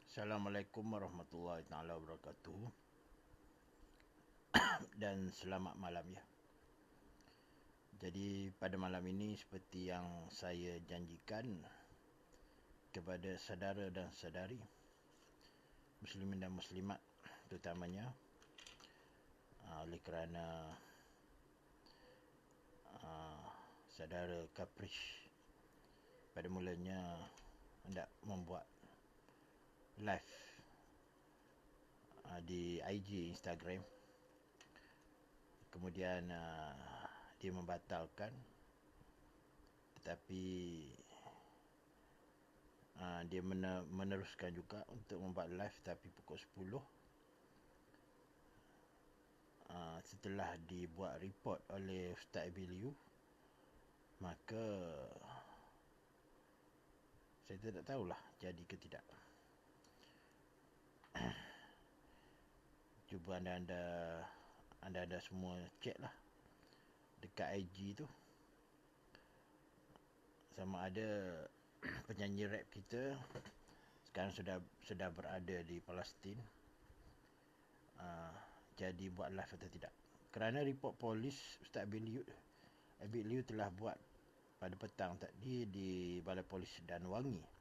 Assalamualaikum warahmatullahi taala wabarakatuh dan selamat malam ya. Jadi pada malam ini seperti yang saya janjikan kepada saudara dan saudari muslimin dan muslimat terutamanya oleh kerana saudara Caprice pada mulanya hendak membuat live di IG Instagram, kemudian dia membatalkan, tetapi dia meneruskan juga untuk membuat live tapi pukul 10 setelah dibuat report oleh Ustaz Abiliu. Maka saya tidak tahulah jadi ke tidak. Cuba anda semua cek lah dekat IG tu, sama ada penyanyi rap kita sekarang sudah berada di Palestin, jadi buat live atau tidak. Kerana report polis Ustaz Abiliu telah buat pada petang tadi di Balai Polis Danwangi.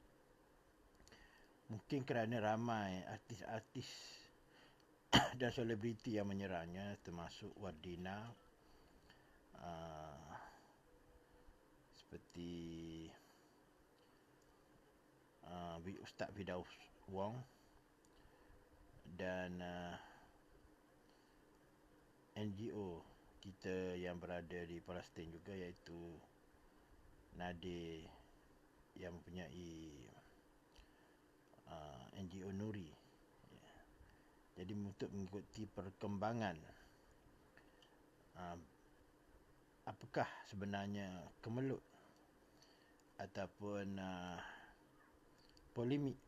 Mungkin kerana ramai artis-artis dan selebriti yang menyerangnya, termasuk Wardina, seperti Ustaz Firdaus Wong dan NGO kita yang berada di Palestin juga, iaitu Nadir yang mempunyai NGO Nuri. Jadi untuk mengikuti perkembangan apakah sebenarnya kemelut ataupun polemik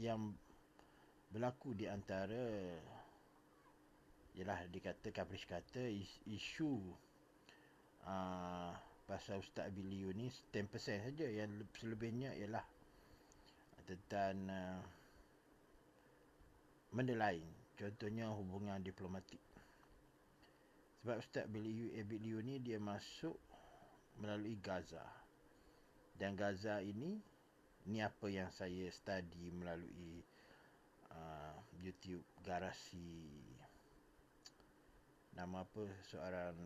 yang berlaku di antara, ialah dikata Caprice kata isu pasal Ustaz Abiliu ni 10% saja, yang selebihnya ialah tentang benda lain, contohnya hubungan diplomatik. Sebab Ustaz Abiliu ni dia masuk melalui Gaza, dan Gaza ini apa yang saya study melalui YouTube Garasi, nama apa, seorang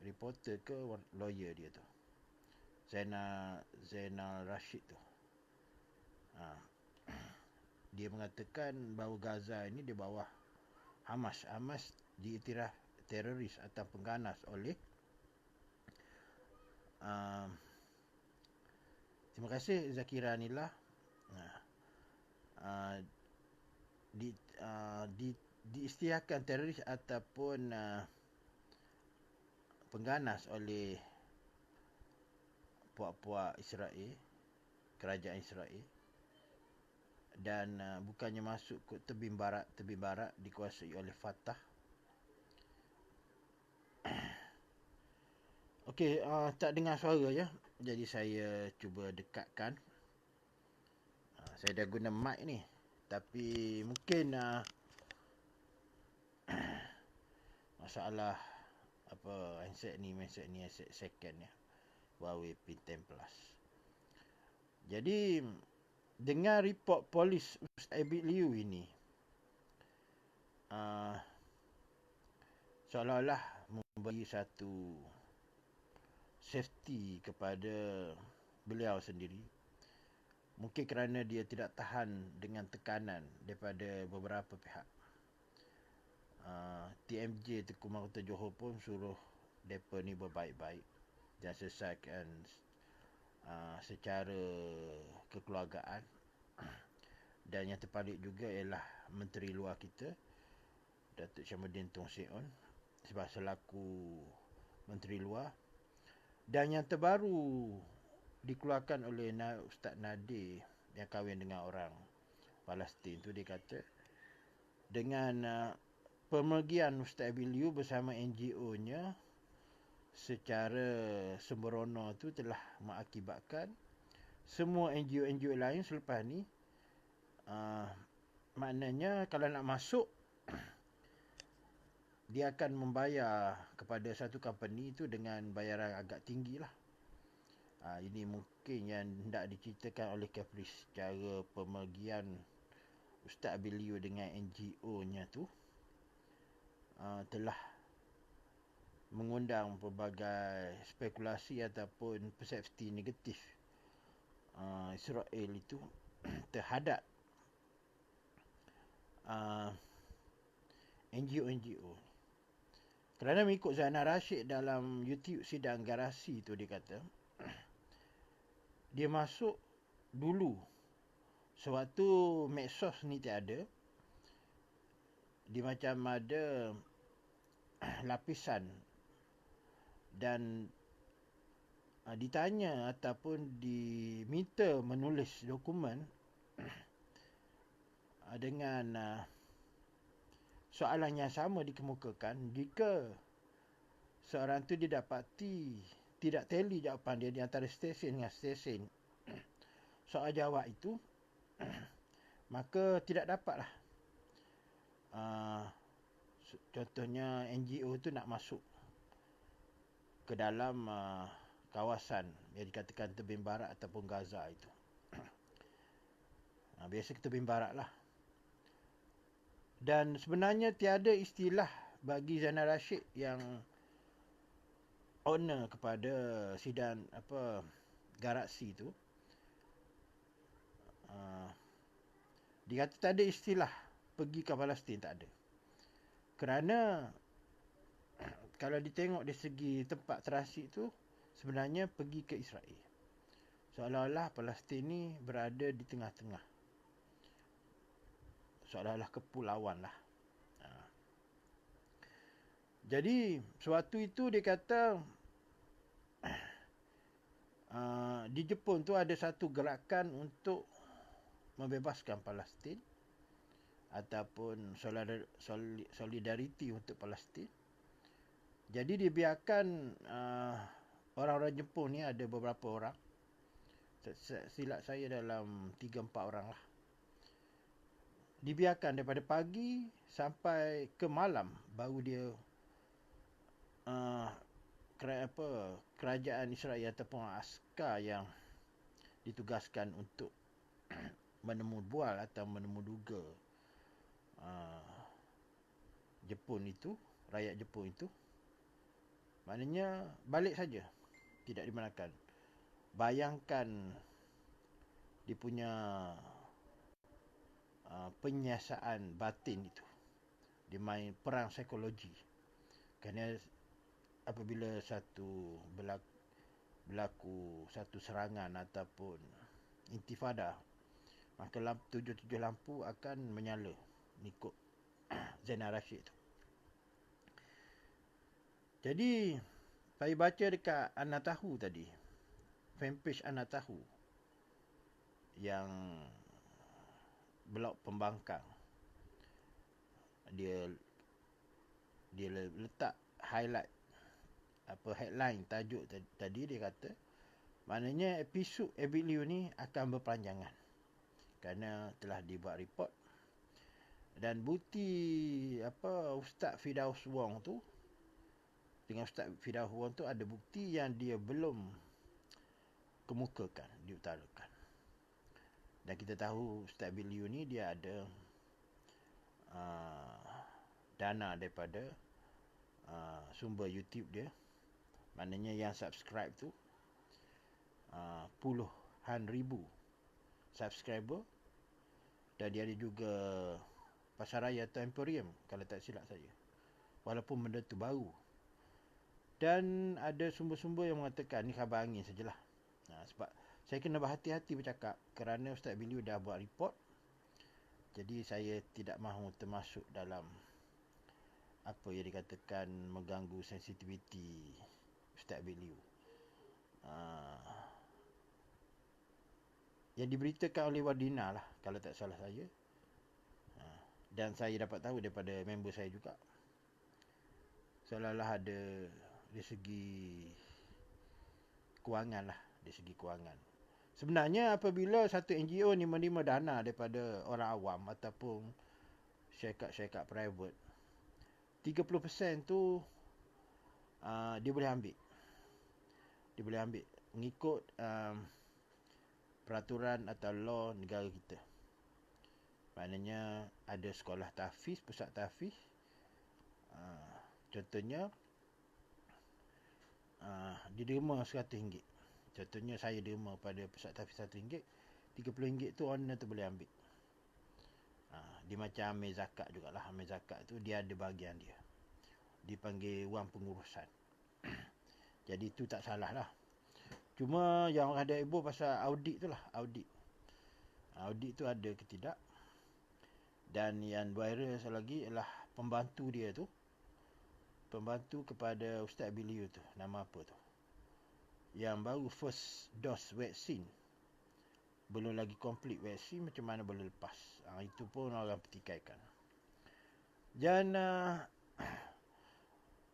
reporter ke lawyer dia tu, Zainal Rashid tu. Dia mengatakan bahawa Gaza ini di bawah Hamas diiktiraf teroris atau pengganas oleh terima kasih Zakira Anillah, diisytiharkan teroris ataupun pengganas oleh puak-puak Israel, kerajaan Israel, dan bukannya masuk ke tebing barat dikuasai oleh Fatah. Okey, tak dengar suara ya, jadi saya cuba dekatkan. Saya dah guna mic ni, tapi mungkin masalah handset ni handset second ya, Huawei P10 Plus. Jadi dengan report polis Ustaz Abiliu ini, seolah-olah memberi satu safety kepada beliau sendiri. Mungkin kerana dia tidak tahan dengan tekanan daripada beberapa pihak. TMJ Tengku Mahkota Johor pun suruh mereka ni berbaik-baik dan selesaikan secara kekeluargaan. Dan yang terpaling juga ialah Menteri Luar kita, Datuk Syamsuddin Tun Seon, sebab selaku Menteri Luar. Dan yang terbaru dikeluarkan oleh Ustaz Nadir yang kahwin dengan orang Palestin tu, dia kata dengan pemergian Ustaz Abiliu bersama NGO-nya secara sembrono tu telah mengakibatkan semua NGO-NGO lain selepas ni, maknanya kalau nak masuk, dia akan membayar kepada satu company itu dengan bayaran agak tinggi lah. Ini mungkin yang hendak diceritakan oleh Caprice, cara pemergian Ustaz Abilio dengan NGO-nya tu telah mengundang pelbagai spekulasi ataupun persepsi negatif Israel itu terhadap NGO-NGO. Kerana mengikut Zainal Rashid dalam YouTube Sidang Garasi tu, dia kata dia masuk dulu sewaktu medsos ni tiada. Dia macam ada lapisan dan ditanya ataupun diminta menulis dokumen dengan soalan yang sama dikemukakan. Jika seorang tu didapati tidak tally jawapan dia di antara stesen dengan stesen soal jawab itu, maka tidak dapatlah contohnya NGO tu nak masuk ke dalam kawasan yang dikatakan tebing barat ataupun Gaza itu. Biasa ke tebing barat lah. Dan sebenarnya tiada istilah bagi Zainal Rashid yang owner kepada sidang Garasi tu. Dia kata tak ada istilah pergi ke Palestin, tak ada. Kerana kalau ditengok dari segi tempat transit tu, sebenarnya pergi ke Israel. Seolah-olah Palestin ni berada di tengah-tengah. Seolah-olah kepulauan lah. Jadi sewaktu itu dia kata di Jepun tu ada satu gerakan untuk membebaskan Palestin ataupun solidariti untuk Palestin. Jadi dibiarkan orang-orang Jepun ni, ada beberapa orang, silap saya dalam 3-4 orang lah, dibiarkan daripada pagi sampai ke malam baru dia kerajaan Israel ataupun askar yang ditugaskan untuk menemu bual atau menemu duga Jepun itu, rakyat Jepun itu, maknanya balik saja, tidak dibenarkan. Bayangkan dia punya penyiasaan batin itu. Dia main perang psikologi. Kerana apabila berlaku satu serangan ataupun intifada, maka tujuh-tujuh lampu akan menyala, ikut Zainal Rashid tu. Jadi saya baca dekat Anatahu tadi, fanpage Anatahu yang blog pembangkang, dia letak highlight headline tajuk tadi. Dia kata maknanya episod Abilio ni akan berpanjangan kerana telah dibuat report, dan bukti Ustaz Firdaus Wong tu dengan Ustaz Firdaus Wong tu ada bukti yang dia belum kemukakan, diutarakan. Dan kita tahu Ustaz Abilio ni dia ada dana daripada sumber YouTube dia. Maknanya yang subscribe tu puluhan ribu subscriber, dan dia ada juga Pasaraya atau Emporium kalau tak silap saya, walaupun benda tu baru. Dan ada sumber-sumber yang mengatakan ni khabar angin sajalah. Sebab saya kena berhati-hati bercakap kerana Ustaz Abilio dah buat report. Jadi saya tidak mahu termasuk dalam apa yang dikatakan mengganggu sensitiviti Ustaz Abilio. Yang diberitakan oleh Wardina lah kalau tak salah saya. Dan saya dapat tahu daripada member saya juga. Seolah-olah ada dari segi kewangan lah, dari segi kewangan. Sebenarnya apabila satu NGO ni menerima dana daripada orang awam ataupun syarikat-syarikat private, 30% tu dia boleh ambil. Dia boleh ambil mengikut peraturan atau law negara kita. Maknanya ada sekolah tahfiz, pusat tahfiz. Contohnya dia derma RM100. Contohnya saya derma pada pusat tahfiz RM100, RM30 tu owner tu boleh ambil. Dia macam amil zakat jugalah. Amil zakat tu dia ada bahagian dia. Dipanggil wang pengurusan. Jadi tu tak salah lah. Cuma yang orang ada heboh pasal audit tu lah. Audit tu ada ke tidak. Dan yang viral lagi ialah pembantu dia tu. Pembantu kepada Ustaz Biliu tu. Nama apa tu? Yang baru first dose vaksin. Belum lagi complete vaksin, macam mana boleh lepas. Itu pun orang pertikaikan. Dan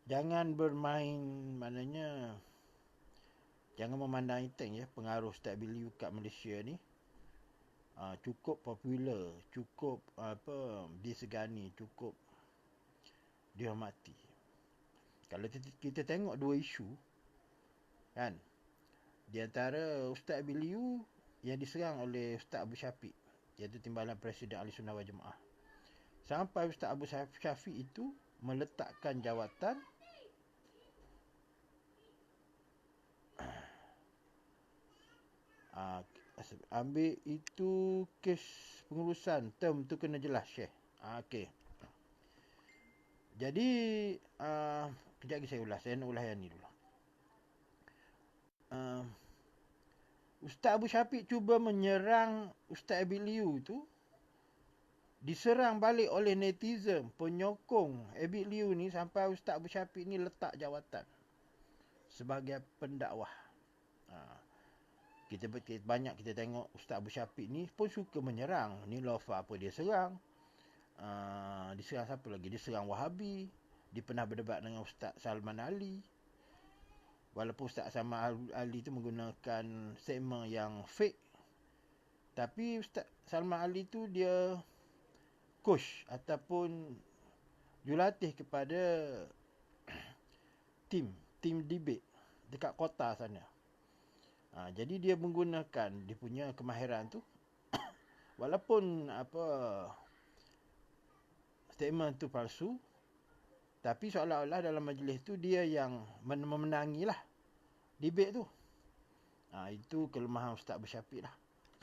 jangan bermain, maknanya jangan memandang enteng ya pengaruh Ustaz Biliu kat Malaysia ni. Cukup popular, cukup disegani, cukup dihormati. Kalau kita tengok dua isu kan, di antara Ustaz Biliu yang diserang oleh Ustaz Abu Syafiq, iaitu Timbalan Presiden Ahli Sunnah wal Jamaah. Sampai Ustaz Abu Syafiq itu meletakkan jawatan ambil itu kes pengurusan term tu kena jelas Syekh. Okey. Jadi kejap lagi saya ulas. Saya nak ulas yang ni dulu. Ustaz Abu Syafiq cuba menyerang Ustaz Biliu tu, diserang balik oleh netizen, penyokong Biliu ni, sampai Ustaz Abu Syafiq ni letak jawatan sebagai pendakwah. Kita banyak kita tengok Ustaz Abu Syafiq ni pun suka menyerang. Ni lofa apa dia serang. Diserang siapa lagi? Diserang Wahabi. Dia pernah berdebat dengan Ustaz Salman Ali. Walaupun Ustaz Salman Ali tu menggunakan statement yang fake, tapi Ustaz Salman Ali tu dia coach ataupun jurulatih kepada tim debate dekat kota sana. Jadi dia menggunakan dia punya kemahiran tu walaupun statement tu palsu, tapi seolah-olah dalam majlis tu dia yang memenangilah debate tu. Itu kelemahan Ustaz Abu Syafiq lah.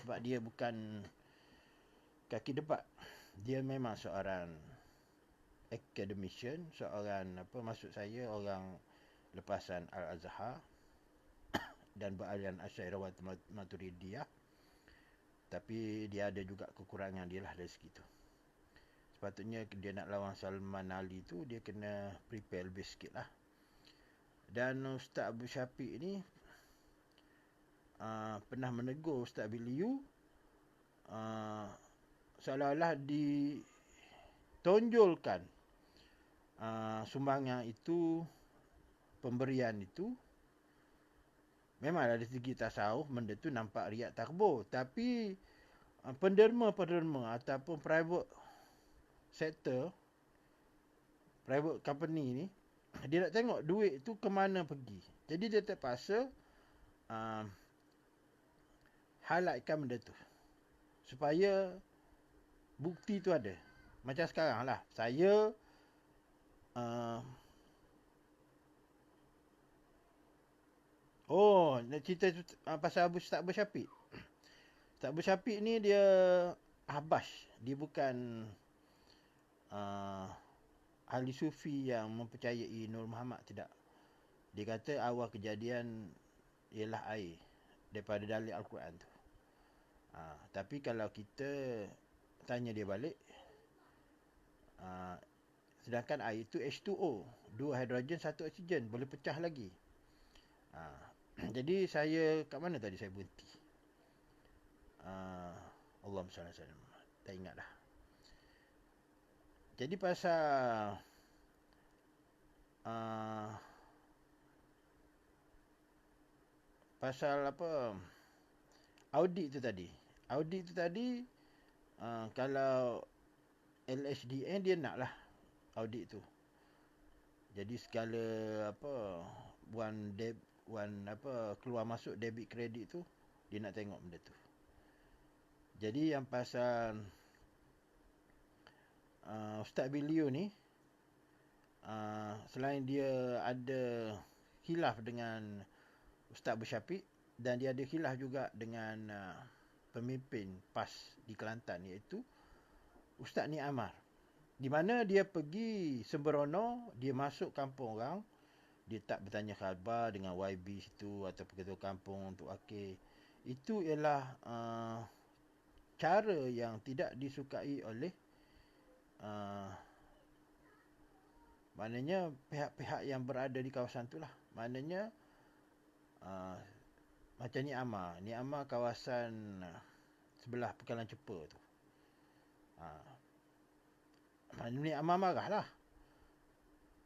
Sebab dia bukan kaki debat. Dia memang seorang academician, seorang maksud saya orang lepasan Al-Azhar dan beraliran Asy'ariyah Maturidiyah. Tapi dia ada juga kekurangan dia lah dari segitu. Sepatutnya dia nak lawan Salman Ali tu, dia kena prepare lebih sikit lah. Dan Ustaz Abu Syafiq ni pernah menegur Ustaz Biliu, seolah-olah ditonjolkan sumbangan itu, pemberian itu. Memang dari segi tasawuf benda tu nampak riak takbur, tapi penderma ataupun private sector, private company ni, dia nak tengok duit tu ke mana pergi. Jadi dia terpaksa highlightkan benda tu supaya bukti tu ada. Macam sekarang lah, saya nak cerita pasal Ustaz Abu Syafiq. Ustaz Abu Syafiq ni dia ahbash. Dia bukan ahli sufi yang mempercayai Nur Muhammad, tidak. Dia kata awal kejadian ialah air daripada dalil Al-Quran tu. Tapi kalau kita tanya dia balik, sedangkan air itu H2O, 2 hidrogen 1 oksigen, boleh pecah lagi. Jadi saya kat mana tadi saya berhenti? Allahumma salli alaihi wasallam. Tak ingat dah. Jadi pasal apa? Audit tu tadi. Audit tu tadi, kalau LHDN dia nak lah audit tu. Jadi segala apa keluar masuk debit kredit tu dia nak tengok benda tu. Jadi yang pasal Ustaz Biliu ni, selain dia ada khilaf dengan Ustaz Bersyafiq, dan dia ada khilaf juga dengan pemimpin PAS di Kelantan, iaitu Ustaz Ni Amar. Di mana dia pergi sembrono, dia masuk kampung orang, dia tak bertanya khabar dengan YB situ atau ketua kampung untuk wakil. Itu ialah cara yang tidak disukai oleh maknanya pihak-pihak yang berada di kawasan tu lah. Maknanya macam Ni Amar kawasan sebelah Pekalan Cepa tu. Ni Amar marah lah.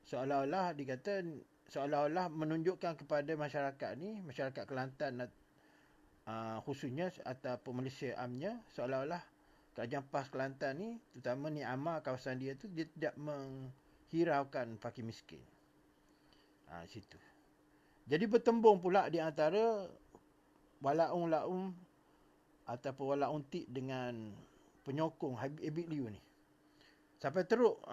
Seolah-olah menunjukkan kepada masyarakat ni, masyarakat Kelantan khususnya ataupun Malaysia amnya, seolah-olah kerajaan PAS Kelantan ni, terutama Ni Amar kawasan dia tu, dia tidak menghiraukan fakir miskin. Situ. Jadi bertembung pula di antara Walaung ataupun Walaung Tik dengan penyokong Habib Liu ni. Sampai teruk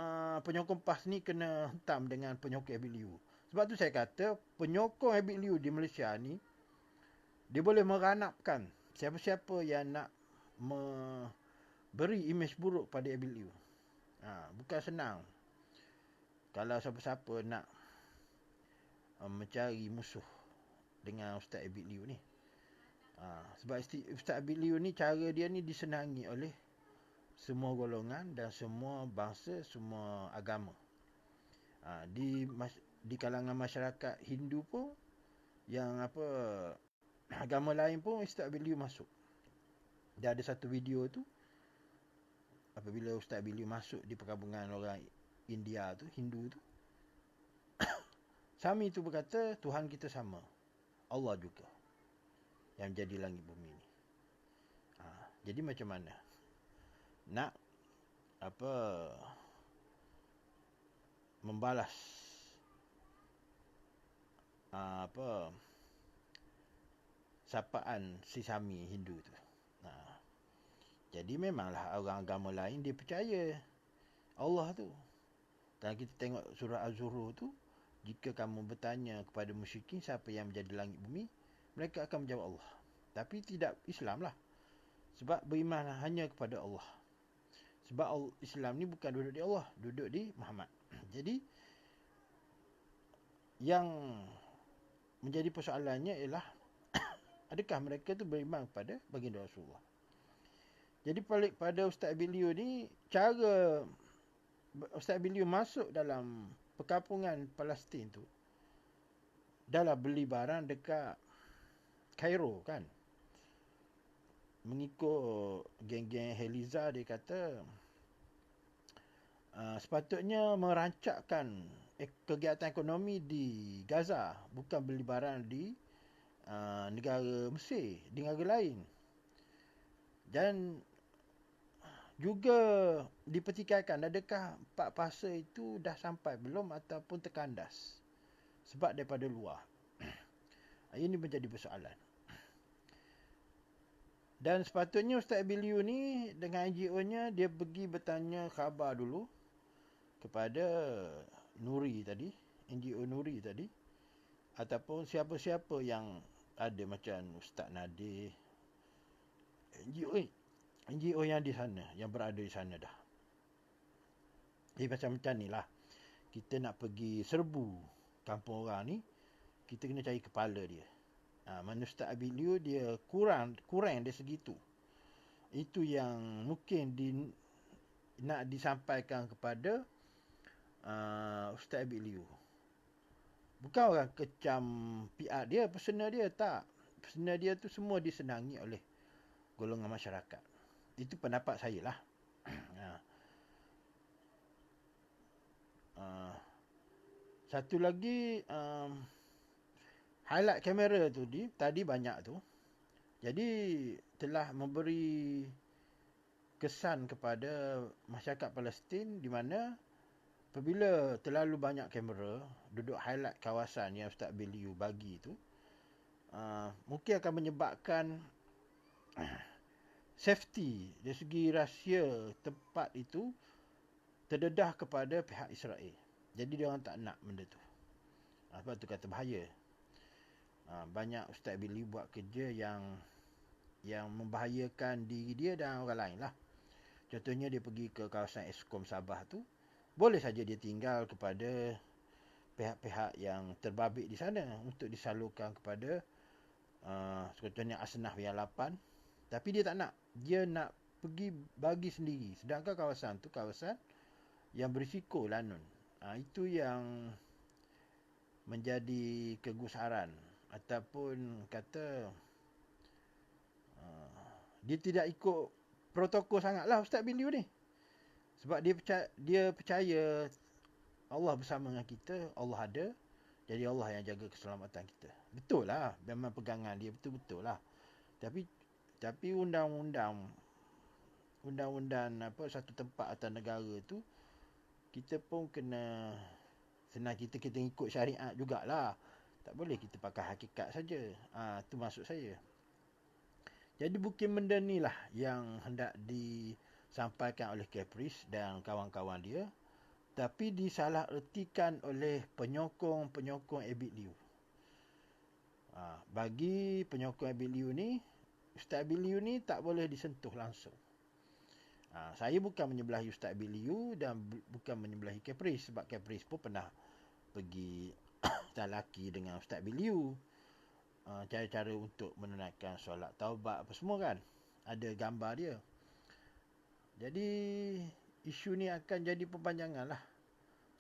penyokong PAS ni kena hentam dengan penyokong Habib Liu. Sebab tu saya kata penyokong Habib Liu di Malaysia ni, dia boleh meranapkan siapa-siapa yang nak beri imej buruk pada Habib Liu. Bukan senang. Kalau siapa-siapa nak mencari musuh dengan Ustaz Habib Liu ni. Sebab Ustaz Habib Liu ni, cara dia ni disenangi oleh semua golongan dan semua bangsa, semua agama. Di kalangan masyarakat Hindu pun, yang agama lain pun, Ustaz Habib Liu masuk. Dia ada satu video tu, apabila Ustaz Habib Liu masuk di perkampungan orang India tu, Hindu tu, Sami tu berkata, Tuhan kita sama, Allah juga yang jadi langit bumi ni. Jadi macam mana nak membalas sapaan si Sami Hindu tu. Jadi memanglah orang agama lain dia percaya Allah tu. Dan kita tengok surah Az-Zuhruf tu, jika kamu bertanya kepada musyrikin siapa yang menjadi langit bumi, mereka akan menjawab Allah. Tapi tidak Islam lah. Sebab beriman hanya kepada Allah. Sebab Islam ni bukan duduk di Allah, duduk di Muhammad. Jadi yang menjadi persoalannya ialah adakah mereka tu beriman kepada baginda Rasulullah. Jadi balik pada Ustaz Habib Liu ni, cara Ustaz Habib Liu masuk dalam perkampungan Palestin tu, dah lah beli barang dekat Cairo kan. Mengikut geng-geng Heliza, dia kata sepatutnya merancakkan kegiatan ekonomi di Gaza, bukan beli barang di negara Mesir, di negara lain. Dan juga dipertikaikan adakah 4 fasa itu dah sampai belum ataupun terkandas sebab daripada luar. Ini menjadi persoalan. Dan sepatutnya Ustaz Habib Liu ni dengan NGO-nya, dia pergi bertanya khabar dulu kepada Nuri tadi, NGO Nuri tadi, ataupun siapa-siapa yang ada macam Ustaz Nadir, NGO yang di sana, yang berada di sana dah. Jadi macam ni lah, kita nak pergi serbu kampung orang ni, kita kena cari kepala dia. Mana Ustaz Habib Liu dia kurang dari segitu. Itu yang mungkin nak disampaikan kepada Ustaz Habib Liu. Bukan orang kecam PR dia, personal dia, tak. Personal dia tu semua disenangi oleh golongan masyarakat. Itu pendapat saya lah. Satu lagi, highlight kamera tu tadi banyak tu. Jadi telah memberi kesan kepada masyarakat Palestin di mana apabila terlalu banyak kamera duduk highlight kawasan yang Ustaz Biliu bagi tu, mungkin akan menyebabkan safety dari segi rahsia tempat itu terdedah kepada pihak Israel. Jadi dia orang tak nak benda tu. Sebab tu kata bahaya. Banyak Ustaz Biliu buat kerja yang membahayakan diri dia dan orang lain lah. Contohnya dia pergi ke kawasan Eskom Sabah tu, boleh saja dia tinggal kepada pihak-pihak yang terbabit di sana untuk disalurkan kepada contohnya Asnaf yang 8. Tapi dia tak nak. Dia nak pergi bagi sendiri. Sedangkan kawasan tu kawasan yang berisiko lanun. Itu yang menjadi kegusaran ataupun kata dia tidak ikut protokol sangatlah Ustaz Biliu ni. Sebab dia percaya Allah bersama dengan kita, Allah ada. Jadi Allah yang jaga keselamatan kita. Betul lah, memang pegangan dia betul-betul lah. Tapi undang-undang satu tempat atau negara tu, kita pun kena senang kita ikut syariat jugalah. Tak boleh kita pakai hakikat saja. Tu maksud saya. Jadi bukan benda ni lah yang hendak disampaikan oleh Caprice dan kawan-kawan dia, tapi disalahertikan oleh penyokong-penyokong Abid Liu. Bagi penyokong Abid Liu ni, Ustaz Abid Liu ni tak boleh disentuh langsung. Saya bukan menyebelahi Ustaz Abid Liu dan bukan menyebelahi Caprice, sebab Caprice pun pernah pergi talaki dengan Ustaz Abid Liu. Cara-cara untuk menunaikan solat taubat apa semua kan. Ada gambar dia. Jadi isu ni akan jadi perpanjangan lah.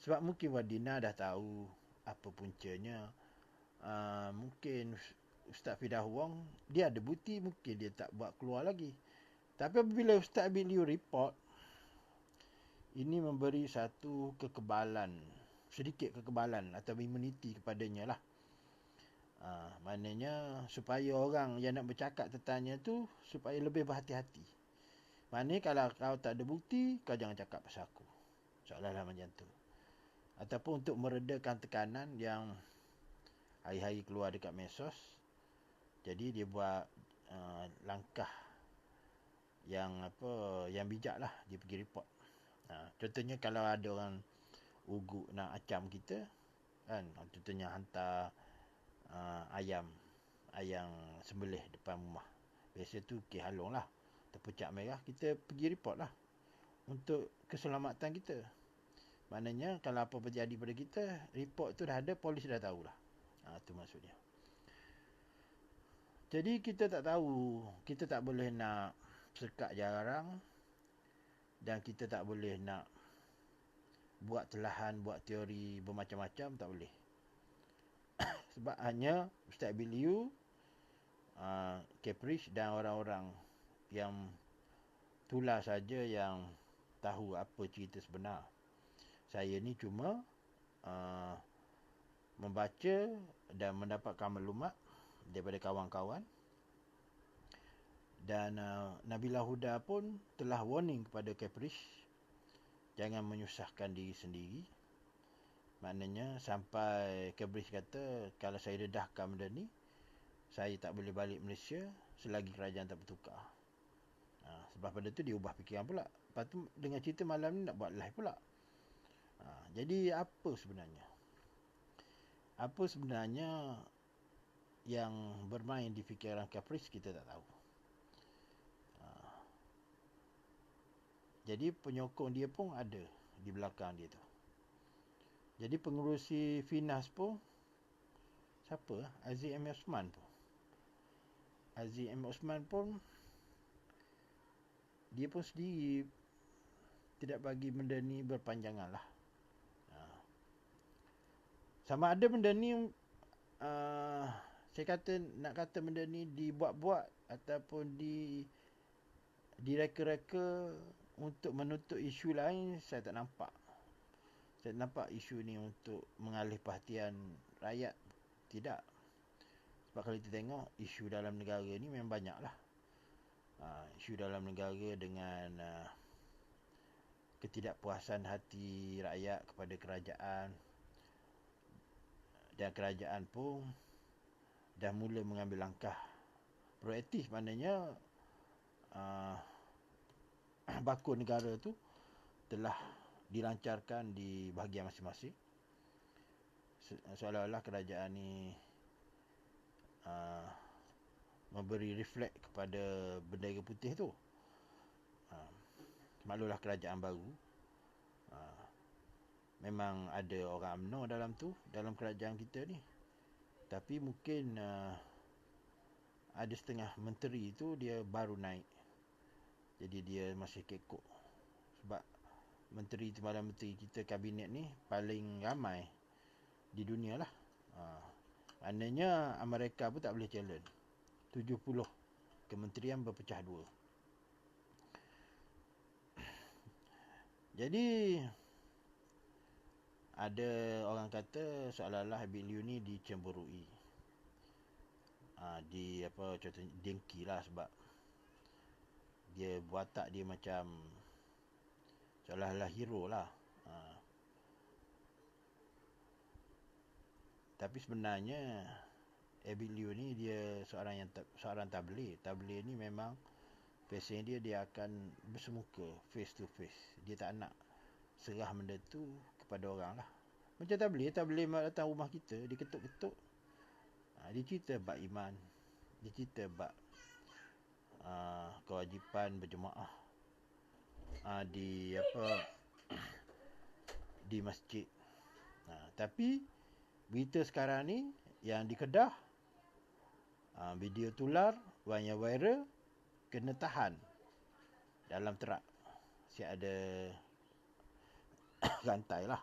Sebab mungkin Wadina dah tahu apa puncanya. Mungkin Ustaz Fidah Wong, dia ada bukti, mungkin dia tak buat keluar lagi. Tapi apabila Ustaz Abid Liu report, ini memberi satu sedikit kekebalan atau immunity kepadanya lah. Maknanya supaya orang yang nak bercakap tentangnya tu supaya lebih berhati-hati. Maknanya kalau kau tak ada bukti, kau jangan cakap pasal aku. Seolah-olah macam tu. Ataupun untuk meredakan tekanan yang hari-hari keluar dekat medsos. Jadi dia buat langkah yang bijak lah. Dia pergi report. Contohnya kalau ada orang ugut nak acam kita, kan, contohnya hantar ayam sembelih depan rumah. Biasa tu halong lah, terpecak merah, kita pergi report lah untuk keselamatan kita. Maknanya kalau apa terjadi pada kita, report tu dah ada, polis dah tahulah. Tu maksudnya. Jadi kita tak tahu, kita tak boleh nak sekat jarang, dan kita tak boleh nak buat telahan, buat teori bermacam-macam, tak boleh. Sebab hanya Ustaz Abid Liu, Caprice dan orang-orang yang itulah saja yang tahu apa cerita sebenar. Saya ni cuma membaca dan mendapatkan maklumat daripada kawan-kawan. Dan Nabila Huda pun telah warning kepada Caprice, jangan menyusahkan diri sendiri. Maknanya sampai Caprice kata, kalau saya dedahkan benda ni, saya tak boleh balik Malaysia selagi kerajaan tak bertukar. Sebab pada tu dia ubah fikiran pula. Lepas tu dengan cerita malam ni nak buat live pula. Jadi apa sebenarnya? Apa sebenarnya yang bermain di fikiran Caprice, kita tak tahu. Jadi penyokong dia pun ada di belakang dia tu. Jadi pengurusi Finas pun, siapa? Aziz M. Osman pun. Aziz M. Osman pun, dia pun sendiri tidak bagi benda ni berpanjangan lah. Sama ada benda ni, saya nak kata benda ni dibuat-buat ataupun direka-reka untuk menutup isu lain, saya tak nampak. Saya tak nampak isu ni untuk mengalih perhatian rakyat. Tidak. Sebab kalau kita tengok isu dalam negara ni memang banyak lah. Isu dalam negara dengan ketidakpuasan hati rakyat kepada kerajaan, dan kerajaan pun dah mula mengambil langkah proaktif, maknanya bakul negara tu telah dilancarkan di bahagian masing-masing. Seolah-olah kerajaan ni memberi reflect kepada bendera putih tu. Maklumlah kerajaan baru, memang ada orang UMNO dalam tu, dalam kerajaan kita ni. Tapi mungkin ada setengah menteri tu dia baru naik, jadi dia masih kekok. Sebab menteri timbalan menteri kita kabinet ni paling ramai di dunia lah. Maknanya Amerika pun tak boleh challenge. 70 kementerian berpecah dua. Jadi ada orang kata seolah-olah Habib Liu ni dicemburui. Contohnya dengki lah, sebab dia watak dia macam seolah-olah hero lah. Tapi sebenarnya Habib Liu ni dia seorang tabligh. Tabligh ni memang passion dia akan bersemuka, face to face. Dia tak nak serah benda tu kepada orang lah. Macam tabligh datang rumah kita, dia ketuk-ketuk. Dia cerita bab iman, dia cerita bab kewajipan berjemaah di masjid. Tapi berita sekarang ni yang di Kedah, video tular yang viral, kena tahan dalam terak. Siap ada rantai lah.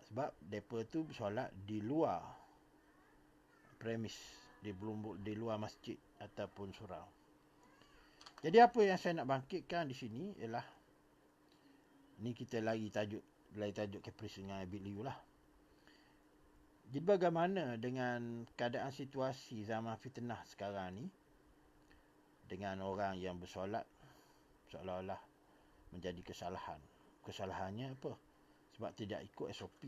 Sebab mereka tu solat di luar premis, di luar masjid ataupun surau. Jadi apa yang saya nak bangkitkan di sini ialah, ni kita lagi tajuk Caprice dengan Habib Liu lah. Jadi bagaimana dengan keadaan situasi zaman fitnah sekarang ni, dengan orang yang bersolat seolah-olah menjadi kesalahan. Kesalahannya apa? Sebab tidak ikut SOP.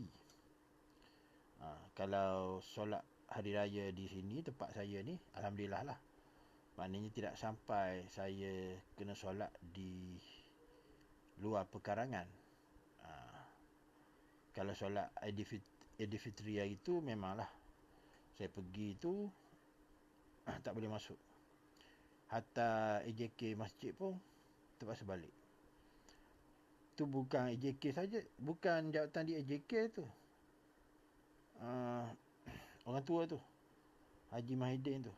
Kalau solat hari raya di sini, tempat saya ni, alhamdulillah lah. Maknanya tidak sampai saya kena solat di luar perkarangan. Kalau solat Aidilfitri hari tu, memanglah saya pergi tu tak boleh masuk. Hatta AJK masjid pun terpaksa balik. Tu bukan AJK saja, bukan jawatan di AJK tu. Orang tua tu, Haji Mahidin tu,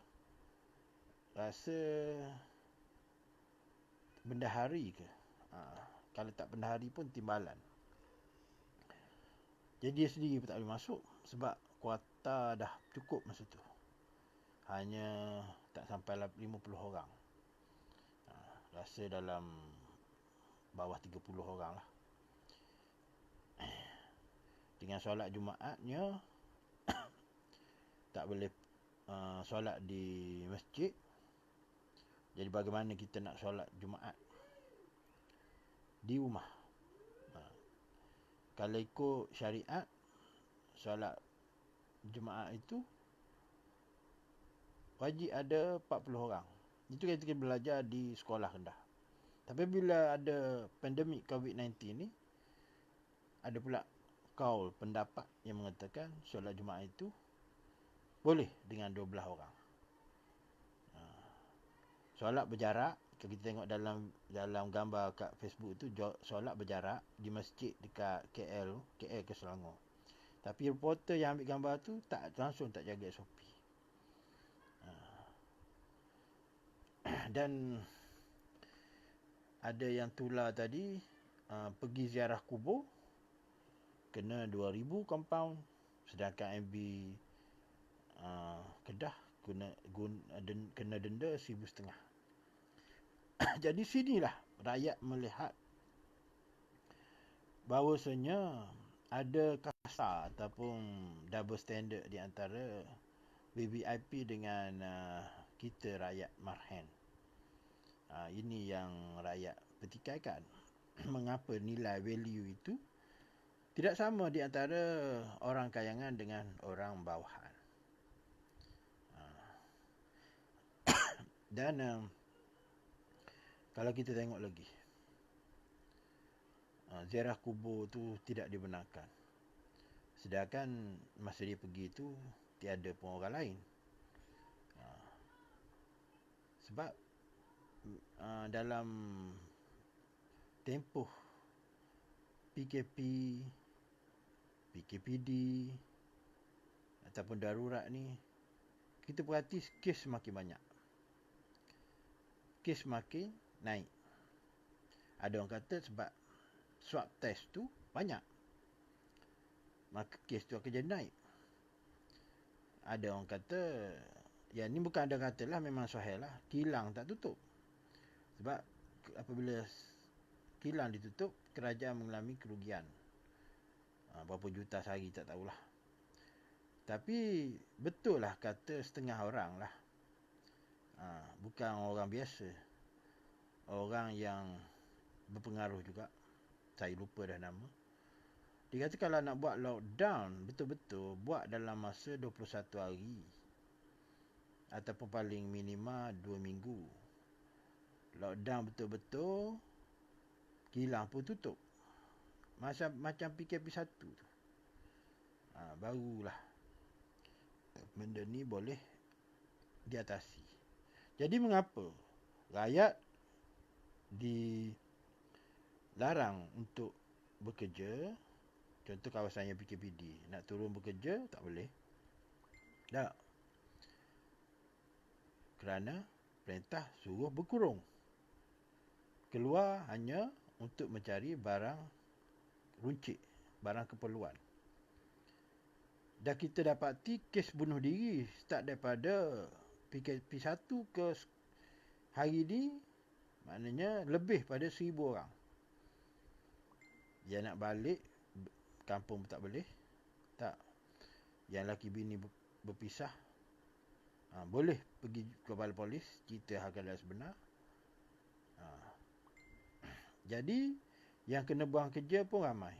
rasa bendahari ke? Kalau tak bendahari pun timbalan. Jadi dia sendiri pun tak boleh masuk sebab kuota dah cukup masa tu. Hanya tak sampai 50 orang. Rasa dalam bawah 30 orang lah. Dengan solat Jumaatnya tak boleh solat di masjid. Jadi bagaimana kita nak solat Jumaat di rumah? Kalau ikut syariat, solat Jumaat itu wajib ada 40 orang. Itu kita belajar di sekolah rendah. Tapi bila ada pandemik COVID-19 ni, ada pula kaul pendapat yang mengatakan solat Jumaat itu boleh dengan 12 orang. Solat berjarak, kalau kita tengok dalam gambar kat Facebook tu, solat berjarak di masjid dekat KL ke Selangor. Tapi reporter yang ambil gambar tu langsung tak jaga SOP. Dan ada yang tular tadi, pergi ziarah kubur kena 2,000 compound, sedangkan MB Kedah kena denda 1,500. Jadi sinilah rakyat melihat bahawasanya ada kasta ataupun double standard di antara VVIP dengan kita rakyat marhen. Ini yang rakyat petikaikan. Mengapa nilai value itu tidak sama di antara orang kayangan dengan orang bawahan. Dan kalau kita tengok lagi, ziarah kubur tu tidak dibenarkan. Sedangkan masa dia pergi tu tiada pun orang lain. Sebab dalam tempoh PKP, PKPD ataupun darurat ni, kita perhati kes semakin banyak. Kes semakin naik. Ada orang kata sebab swab test tu banyak, maka kes tu akan jadi naik. Ada orang kata, ya ni bukan ada kata lah, memang sahih lah, kilang tak tutup. Sebab apabila kilang ditutup, kerajaan mengalami kerugian. Berapa juta sehari tak tahulah. Tapi betul lah kata setengah orang lah. Bukan orang biasa. Orang yang berpengaruh juga. Saya lupa dah nama. Dia kata kalau nak buat lockdown, betul-betul buat dalam masa 21 hari. Ataupun paling minima 2 minggu. Lockdown betul-betul, kilang pun tutup. Macam PKP 1 tu. Barulah benda ni boleh diatasi. Jadi mengapa rakyat dilarang untuk bekerja? Contoh kawasan yang PKPD, nak turun bekerja tak boleh. Tak. Kerana perintah suruh berkurung. Keluar hanya untuk mencari barang runcit, barang keperluan. Dan kita dapati kes bunuh diri start daripada PKP 1 ke hari ni, maknanya lebih pada 1,000 orang. Dia nak balik kampung pun tak boleh. Tak. Yang laki bini berpisah, boleh pergi ke kepala polis, cerita hal keadaan sebenar. Jadi yang kena buang kerja pun ramai.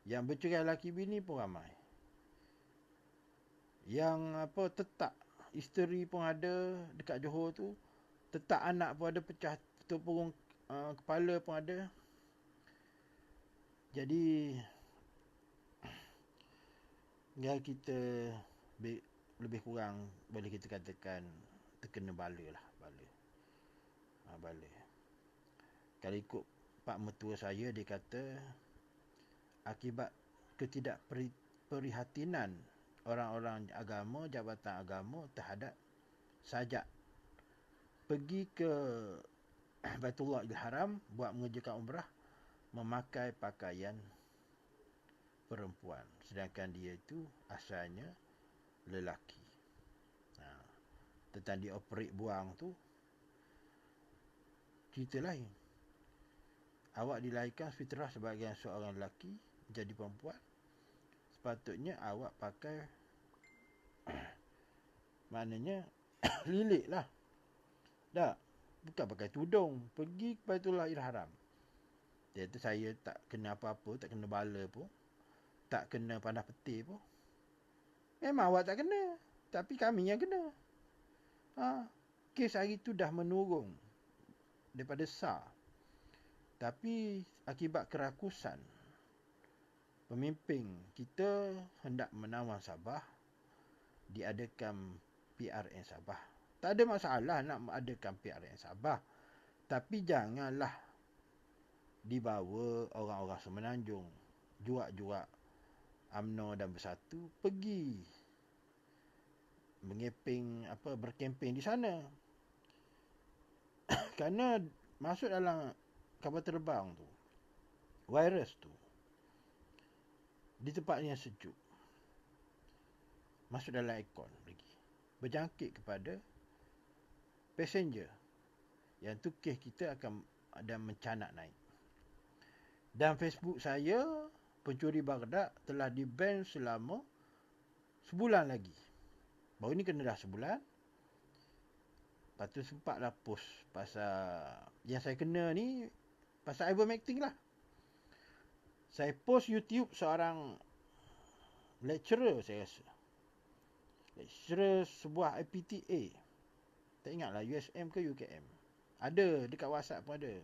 Yang bercerai laki bini pun ramai. Yang tetap isteri pun ada dekat Johor tu. Tetap anak pun ada pecah terpurung kepala pun ada. Jadi ya kita lebih kurang boleh kita katakan terkena bala lah. Bala. Kalau ikut pak mertua saya, dia kata akibat ketidakprihatinan orang-orang agama, jabatan agama terhadap sajak pergi ke Baitullahil Haram buat mengerjakan umrah memakai pakaian perempuan, sedangkan dia itu asalnya lelaki. Tentang dia operate buang tu cerita lain. Awak dilahirkan fitrah sebagai seorang lelaki, jadi perempuan, sepatutnya awak pakai maknanya lilit lah. Tak, bukan pakai tudung. Pergi ke Baitullahil Haram. Dia tu saya tak kena apa-apa, tak kena bala pun, tak kena panah peti pun. Memang awak tak kena, tapi kami yang kena. Kes hari tu dah menurun daripada SAR. Tapi akibat kerakusan pemimpin kita hendak menawan Sabah, diadakan PRN Sabah. Tak ada masalah nak adakan PRN Sabah, tapi janganlah dibawa orang-orang Semenanjung, juak-juak UMNO dan Bersatu pergi berkempen di sana. Kerana masuk dalam kapal terbang tu, virus tu di tempat yang sejuk, masuk dalam aircon lagi, berjangkit kepada passenger. Yang tu kes kita akan ada mencanak naik. Dan Facebook saya, Pencuri Baghdad, telah di-ban selama sebulan lagi. Baru ni kena dah sebulan. Lepas tu sempat lah post pasal yang saya kena ni, pasal ivermectin lah. Saya post YouTube seorang lecturer, saya rasa. Lecturer sebuah IPTA. Tak ingat lah USM ke UKM. Ada, dekat WhatsApp pun ada.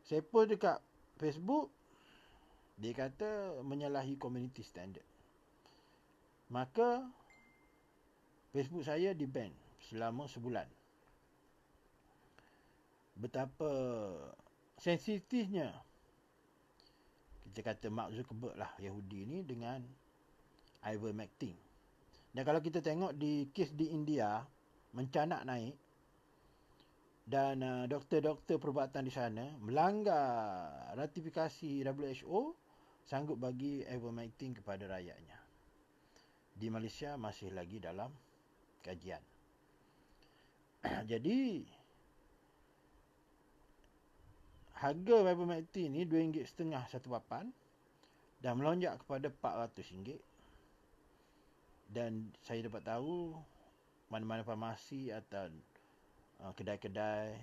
Saya post dekat Facebook. Dia kata menyalahi community standard. Maka Facebook saya di-ban selama sebulan. Betapa sensitifnya, kita kata Mark Zuckerberg lah, Yahudi ni, dengan ivermectin. Dan kalau kita tengok di kes di India, mencanak naik, dan doktor-doktor perubatan di sana melanggar ratifikasi WHO, sanggup bagi ivermectin kepada rakyatnya. Di Malaysia masih lagi dalam kajian. Jadi harga ivermectin ni RM2.5 satu papan dan melonjak kepada RM400. Dan saya dapat tahu mana-mana farmasi atau kedai-kedai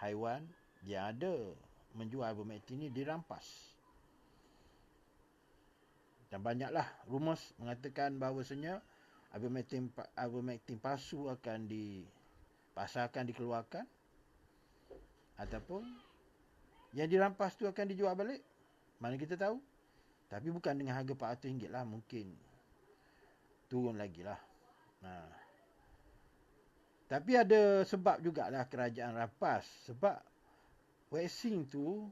haiwan yang ada menjual ivermectin ni dirampas. Dan banyaklah rumus mengatakan bahawasanya ivermectin palsu akan dipasarkan, dikeluarkan, ataupun yang dirampas tu akan dijual balik. Mana kita tahu. Tapi bukan dengan harga RM400 lah, mungkin turun lagi lah. Tapi ada sebab jugalah kerajaan rampas. Sebab vaksin tu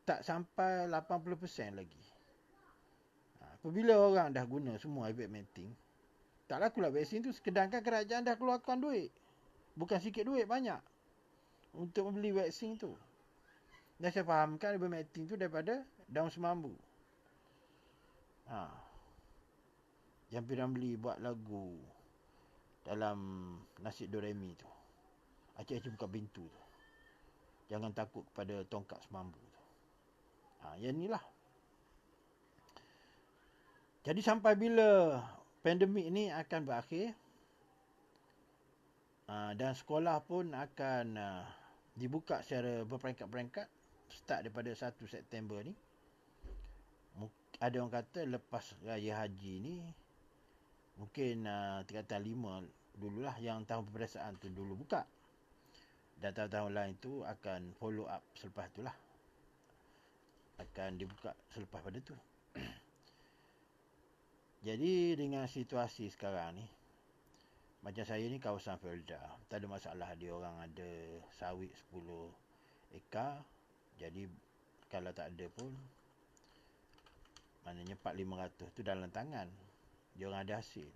tak sampai 80% lagi. Apabila orang dah guna semua ivermectin, tak lakulah vaksin tu, sedangkan kerajaan dah keluarkan duit. Bukan sikit duit, banyak untuk membeli vaksin tu. Dan saya fahamkan ivermectin tu daripada daun semambu. Yang P. Ramlee buat lagu dalam Nasib Doremi tu. Acik-acik buka pintu tu. Jangan takut kepada tongkat semambu tu. Yang inilah. Jadi sampai bila pandemik ni akan berakhir, dan sekolah pun akan dibuka secara berperingkat-peringkat, start daripada 1 September ni. Ada orang kata lepas Raya Haji ni, mungkin tingkatan 5 dululah yang tahun peperiksaan tu dulu buka. Dan tahun-tahun lain tu akan follow up selepas tu lah. Akan dibuka selepas pada tu. Jadi dengan situasi sekarang ni, macam saya ni kawasan Felda, tak ada masalah. Dia orang ada sawit 10 ekar. Jadi kalau tak ada pun, maknanya 400-500 tu dalam tangan. Dia orang ada hasil.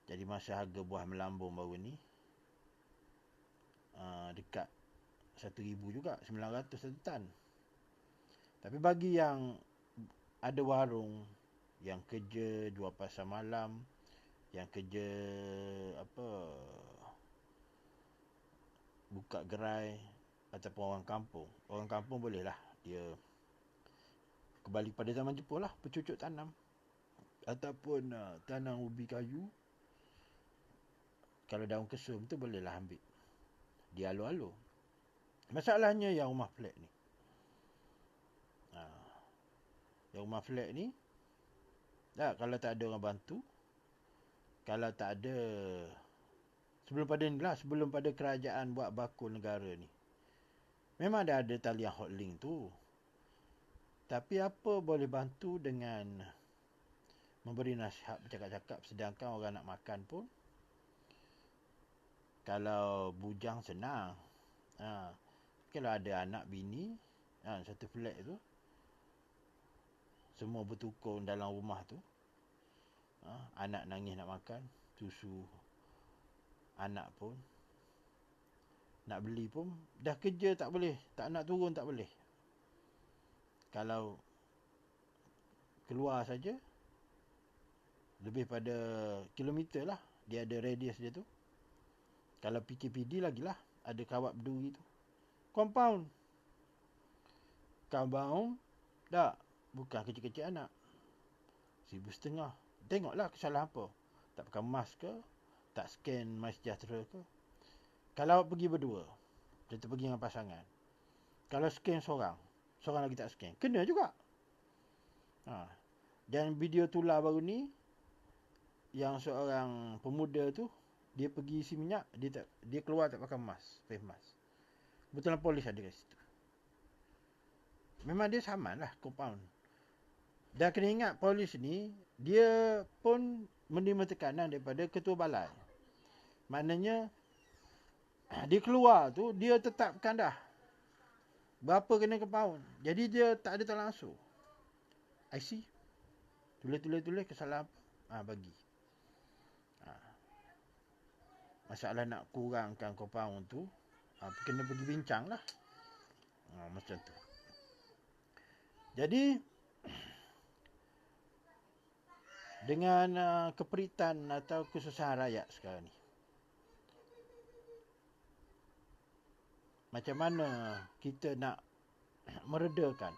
Jadi masa harga buah melambung baru ni, dekat 1,000 juga, 900 satu tan. Tapi bagi yang ada warung, yang kerja jual pasar malam, yang kerja buka gerai, ataupun orang kampung bolehlah dia kembali pada zaman Jepun lah, bercucuk tanam ataupun tanam ubi kayu. Kalau daun kesum tu bolehlah ambil di alo-alo. Masalahnya yang rumah flat ni, yang rumah flat ni, kalau tak ada orang bantu, kalau tak ada, sebelum pada ni lah, sebelum pada kerajaan buat bakul negara ni, memang dah ada talian hotlink tu. Tapi apa boleh bantu dengan memberi nasihat, bercakap-cakap, sedangkan orang nak makan pun, kalau bujang senang. Kalau ada anak bini, satu flat tu, semua bertukar dalam rumah tu, anak nangis nak makan, susu anak pun, nak beli pun, dah kerja tak boleh, tak nak turun tak boleh. Kalau keluar saja, lebih pada kilometer lah, dia ada radius dia tu. Kalau PKPD lagilah, ada kawat berduri tu. Compound, tak, bukan kecil-kecil anak, 1,500 Tengoklah kesalahan apa. Tak pakai mask ke, tak scan MySejahtera ke. Kalau awak pergi berdua, contoh pergi dengan pasangan, kalau scan seorang lagi tak scan, kena juga. Dan video tular baru ni, yang seorang pemuda tu, dia pergi isi minyak, dia keluar tak pakai mask, face mask. Betulan polis ada kat situ. Memang dia saman lah compound. Dan kena ingat polis ni, dia pun menerima tekanan daripada ketua balai. Maknanya, dia keluar tu, dia tetapkan dah berapa kena compound. Jadi dia tak ada tak langsung. IC, tulis kesalahan apa, bagi. Masalah nak kurangkan compound tu, kena pergi bincang lah. Macam tu. Jadi, dengan keperitan atau kesusahan rakyat sekarang ni, macam mana kita nak meredakan?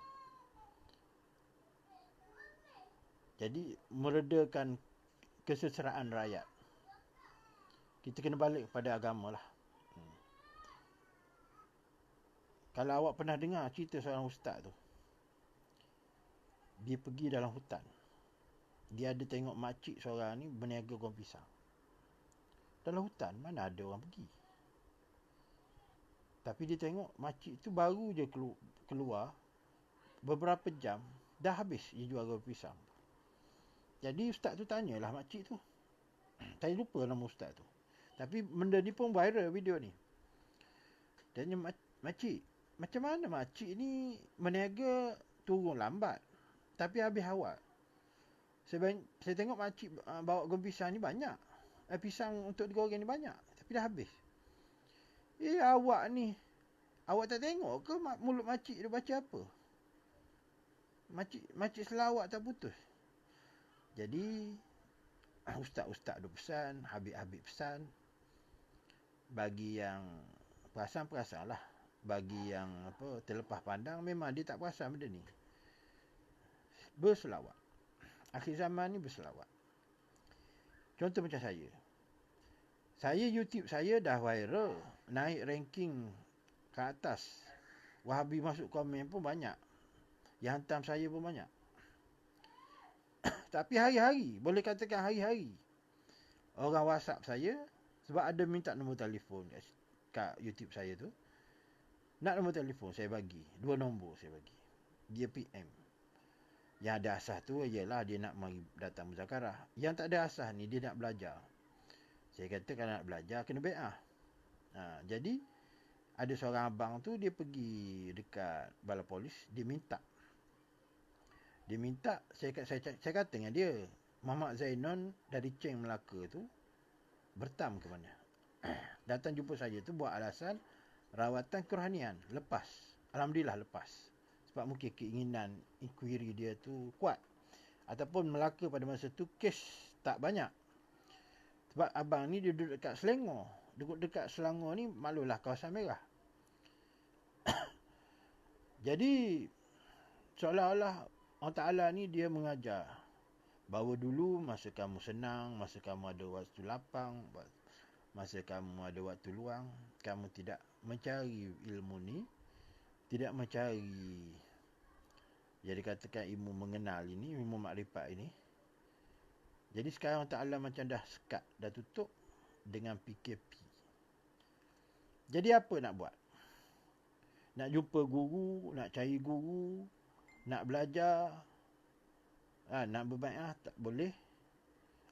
Jadi, meredakan keseseraan rakyat. Kita kena balik kepada agama lah. Kalau awak pernah dengar cerita seorang ustaz tu, dia pergi dalam hutan. Dia ada tengok makcik seorang ni berniaga goreng pisang. Dalam hutan, mana ada orang pergi. Tapi dia tengok makcik tu baru je keluar, beberapa jam, dah habis dia jual goreng pisang. Jadi ustaz tu tanyalah makcik tu. Saya lupa nama ustaz tu. Tapi benda ni pun viral video ni. Tanya makcik, macam mana makcik ni berniaga turun lambat, tapi habis awal? Saya tengok makcik bawa goreng pisang ni banyak. Pisang untuk digoreng ni banyak, tapi dah habis. Awak ni, awak tak tengok ke mulut makcik dia baca apa? Makcik selawat tak putus. Jadi, ustaz-ustaz dia pesan, habib-habib pesan. Bagi yang perasan lah. Bagi yang terlepas pandang, memang dia tak perasan benda ni. Berselawat. Akhir zaman ni berselawat. Contoh macam saya. YouTube saya dah viral. Naik ranking ke atas. Wahabi masuk komen pun banyak. Yang hantam saya pun banyak. Tapi hari-hari, boleh katakan hari-hari, orang WhatsApp saya, sebab ada minta nombor telefon kat YouTube saya tu. Nak nombor telefon, saya bagi. 2 nombor saya bagi. Dia PM. Yang ada asas tu ialah dia nak mari datang muzakarah. Yang tak ada asas ni, dia nak belajar. Saya kata kalau nak belajar, kena bai'ah. Jadi, ada seorang abang tu, dia pergi dekat balai polis, dia minta, saya kata dengan dia, Muhammad Zainon dari Cheng Melaka tu, bertam ke mana? Datang jumpa saya tu buat alasan rawatan kerohanian, lepas. Alhamdulillah lepas. Sebab mungkin keinginan inquiry dia tu kuat. Ataupun Melaka pada masa tu kes tak banyak. Sebab abang ni dia duduk dekat Selangor. Duduk dekat Selangor ni maklulah kawasan merah. Jadi seolah-olah Allah Ta'ala ni dia mengajar bahawa dulu masa kamu senang, masa kamu ada waktu lapang, masa kamu ada waktu luang, kamu tidak mencari ilmu ni, tidak mencari, jadi katakan ilmu mengenal ini, ilmu makrifat ini. Jadi sekarang Allah Ta'ala macam dah sekat, dah tutup dengan PKP. Jadi apa nak buat? Nak jumpa guru, nak cari guru, nak belajar, nak berbai'ah, tak boleh.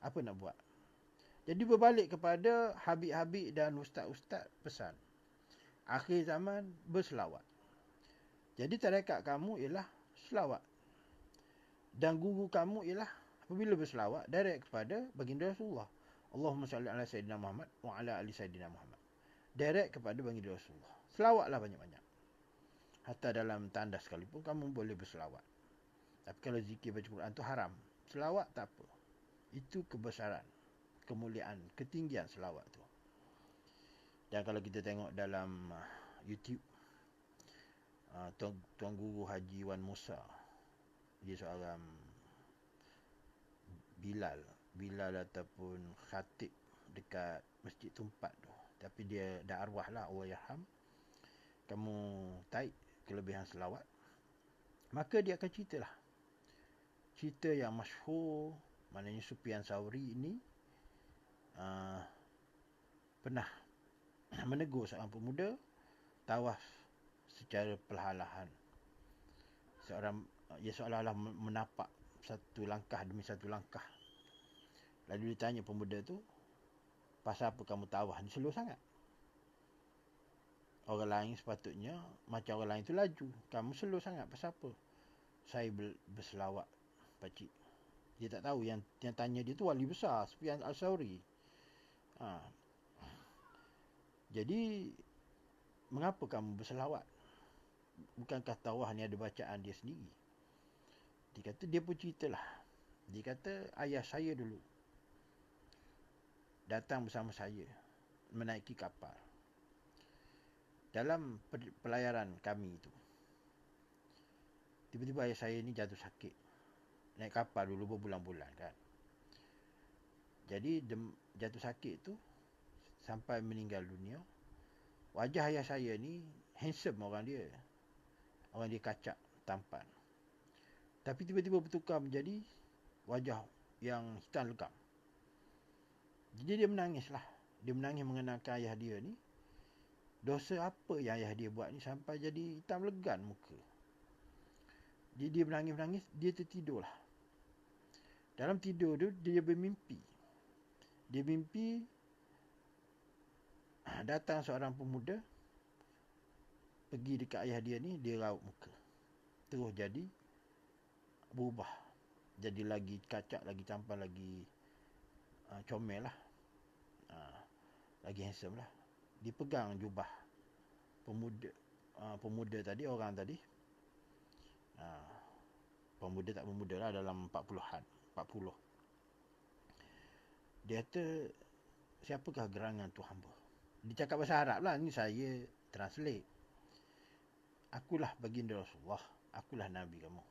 Apa nak buat? Jadi berbalik kepada habib-habib dan ustaz-ustaz pesan. Akhir zaman berselawat. Jadi tarekat kamu ialah selawat. Dan guru kamu ialah apabila berselawat direct kepada baginda Rasulullah. Allahumma salli ala Sayyidina Muhammad wa ala ali Sayyidina Muhammad. Direct kepada baginda Rasulullah. Selawatlah banyak-banyak. Hatta dalam tandas sekalipun kamu boleh berselawat. Tapi kalau zikir baca Quran tu haram. Selawat tak apa. Itu kebesaran, kemuliaan, ketinggian selawat tu. Dan kalau kita tengok dalam YouTube, Tuan Guru Haji Wan Musa, dia seorang Bilal ataupun khatib dekat Masjid Tumpat tu. Tapi dia dah arwah lah, Allah yarham. Kamu taik kelebihan selawat, maka dia akan cerita lah. Cerita yang masyhur, maknanya Sufyan Sauri ini pernah menegur seorang pemuda tawaf secara perlahan-lahan. Ia seolah-olah menapak satu langkah demi satu langkah. Lalu ditanya pemuda tu, pasal apa kamu tawaf ni slow sangat? Orang lain sepatutnya macam orang lain tu laju. Kamu slow sangat, pasal apa? Saya berselawat, pakcik. Dia tak tahu yang tanya dia tu wali besar, Sufyan Al-Sauri. Jadi, mengapa kamu berselawat? Bukankah tawaf ni ada bacaan dia sendiri? Dia kata, dia pun ceritalah. Dia kata, ayah saya dulu datang bersama saya menaiki kapal. Dalam pelayaran kami itu, tiba-tiba ayah saya ni jatuh sakit. Naik kapal dulu berbulan-bulan kan. Jadi jatuh sakit tu sampai meninggal dunia. Wajah ayah saya ni handsome orang dia. Orang dia kacak, tampan. Tapi tiba-tiba bertukar menjadi wajah yang hitam legam. Jadi dia menangis lah. Dia menangis mengenalkan ayah dia ni. Dosa apa yang ayah dia buat ni sampai jadi hitam legam muka. Jadi dia menangis-menangis, dia tertidur lah. Dalam tidur tu dia bermimpi. Dia mimpi datang seorang pemuda, pergi dekat ayah dia ni, dia raut muka. Terus jadi berubah. Jadi lagi kacak, lagi tampan, lagi comel lah. Lagi handsome lah. Dia pegang jubah pemuda tadi, orang tadi. Pemuda tak pemuda lah, dalam 40-an. 40. Dia kata, siapakah gerangan tu hamba? Dia cakap bahasa Arab lah. Ni saya translate. Akulah baginda Rasulullah. Akulah Nabi kamu.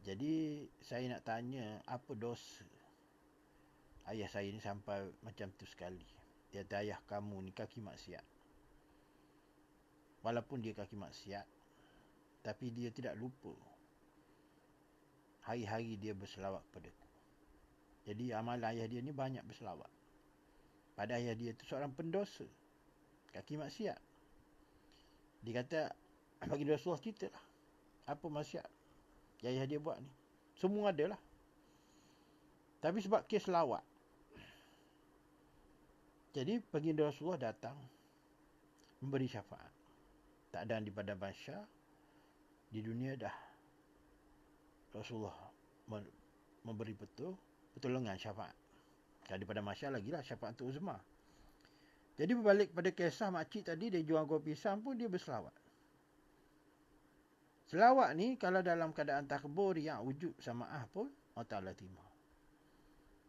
Jadi saya nak tanya, apa dosa ayah saya ni sampai macam tu sekali? Dia kata, ayah kamu ni kaki maksiat. Walaupun dia kaki maksiat, tapi dia tidak lupa hari-hari dia berselawat padaku. Jadi amalan ayah dia ni banyak berselawat. Pada ayah dia tu seorang pendosa, kaki maksiat. Dia kata, bagi Rasulullah cerita lah, apa maksiat yang ayah dia buat ni. Semua ada lah. Tapi sebab kes selawat, jadi baginda Rasulullah datang memberi syafaat. Tak ada di padang mahsyar, di dunia dah Rasulullah memberi pertolongan syafaat. Kalau di padang mahsyar lagi lah syafaat untuk uzma. Jadi berbalik pada kisah makcik tadi, dia jual kuah pisang pun dia berselawat. Selawat ni kalau dalam keadaan takbur yang wujud samaah pun Allah Ta'ala terima.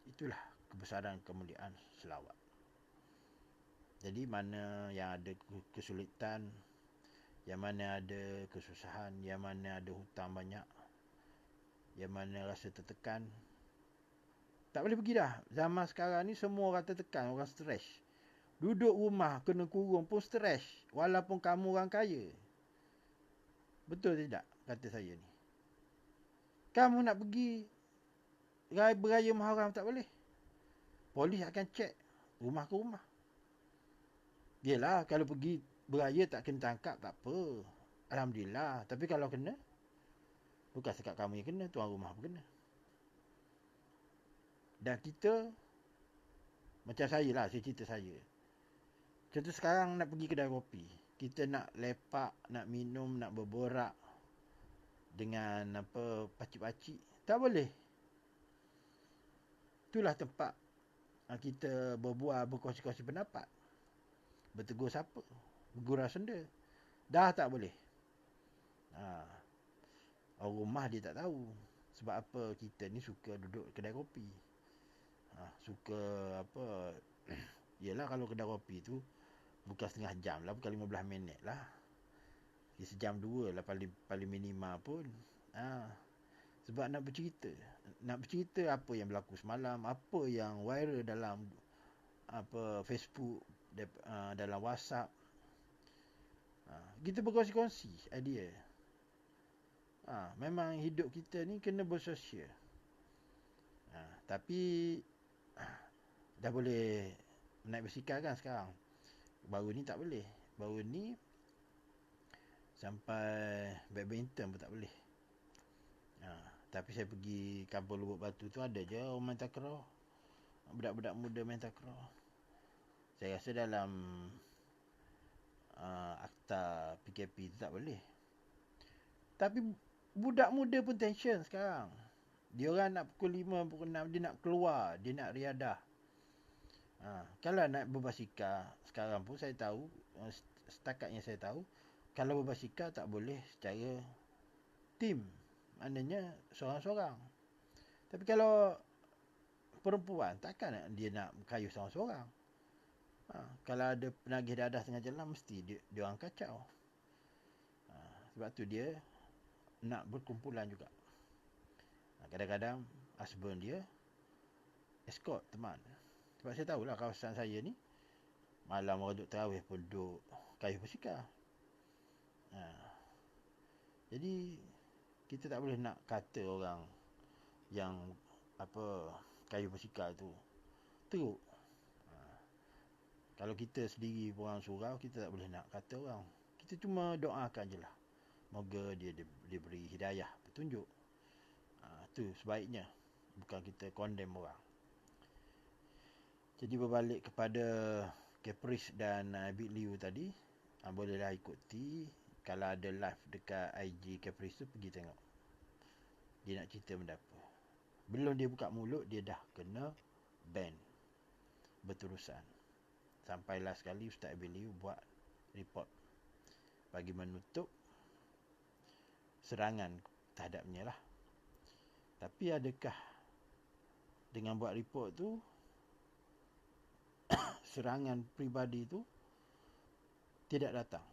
Itulah kebesaran kemuliaan selawat. Jadi mana yang ada kesulitan, yang mana ada kesusahan, yang mana ada hutang banyak, yang mana rasa tertekan, tak boleh pergi dah. Zaman sekarang ni semua orang tertekan, orang stres. Duduk rumah kena kurung pun stres, walaupun kamu orang kaya. Betul tidak kata saya ni? Kamu nak pergi beraya Muharram tak boleh. Polis akan cek rumah ke rumah. Yelah, kalau pergi beraya tak kena tangkap, tak apa. Alhamdulillah. Tapi kalau kena, bukan sekat kamu yang kena, tuan rumah pun kena. Dan kita, macam saya lah, saya cerita saya. Contoh sekarang nak pergi kedai kopi. Kita nak lepak, nak minum, nak berborak dengan pakcik-pakcik. Tak boleh. Itulah tempat kita berbual, berkongsi-kongsi pendapat. Bertegur siapa? Bergurau senda. Dah tak boleh. Orang rumah dia tak tahu. Sebab apa kita ni suka duduk kedai kopi. Suka yelah kalau kedai kopi tu bukan setengah jam lah, bukan 15 minit lah. Sejam 2 lah paling minima pun. Sebab nak bercerita apa yang berlaku semalam, apa yang viral dalam Facebook, dalam WhatsApp. Kita berkongsi-kongsi idea. Memang hidup kita ni kena bersosial. Tapi dah boleh naik basikal kan sekarang. Baru ni tak boleh. Baru ni sampai badminton pun tak boleh. Tapi saya pergi kampung Lubuk Batu tu, ada je orang main takraw. Budak-budak muda main takraw. Saya rasa dalam akta PKP tu tak boleh. Tapi budak muda pun tension sekarang. Dia orang nak pukul 5, pukul 6, dia nak keluar, dia nak riadah. Kalau nak berbasikal, sekarang pun saya tahu, setakat yang saya tahu, kalau berbasikal tak boleh secara tim. Maknanya seorang-seorang. Tapi kalau perempuan, takkan dia nak kayuh seorang-seorang. Kalau ada penagih dadah tengah jalan, mesti dia orang kacau. Sebab tu dia nak berkumpulan juga. Kadang-kadang husband dia escort teman. Sebab saya tahulah kawasan saya ni, malam orang duduk terawih pun duduk kayuh basikal. Jadi kita tak boleh nak kata orang yang kayuh basikal tu teruk. Kalau kita sendiri orang surau, kita tak boleh nak kata orang. Kita cuma doakan je lah, moga dia diberi hidayah, petunjuk. Tu sebaiknya, bukan kita condemn orang. Jadi berbalik kepada Caprice dan Big Liu tadi, bolehlah ikuti. Kalau ada live dekat IG Caprice tu, pergi tengok. Dia nak cerita benda apa. Belum dia buka mulut, dia dah kena ban berterusan. Sampailah sekali Ustaz Big Liu buat report bagi menutup serangan terhadapnya lah. Tapi adakah dengan buat report tu, serangan peribadi tu tidak datang?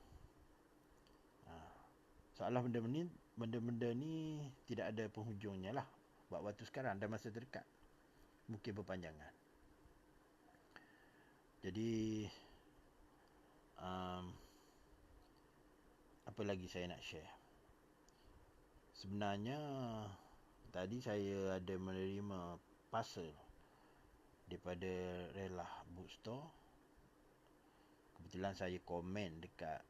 Seolah benda-benda ni tidak ada penghujungnya lah buat waktu sekarang dan masa terdekat. Mungkin berpanjangan. Jadi apa lagi saya nak share? Sebenarnya tadi saya ada menerima parcel daripada Relah Bookstore. Kebetulan saya komen dekat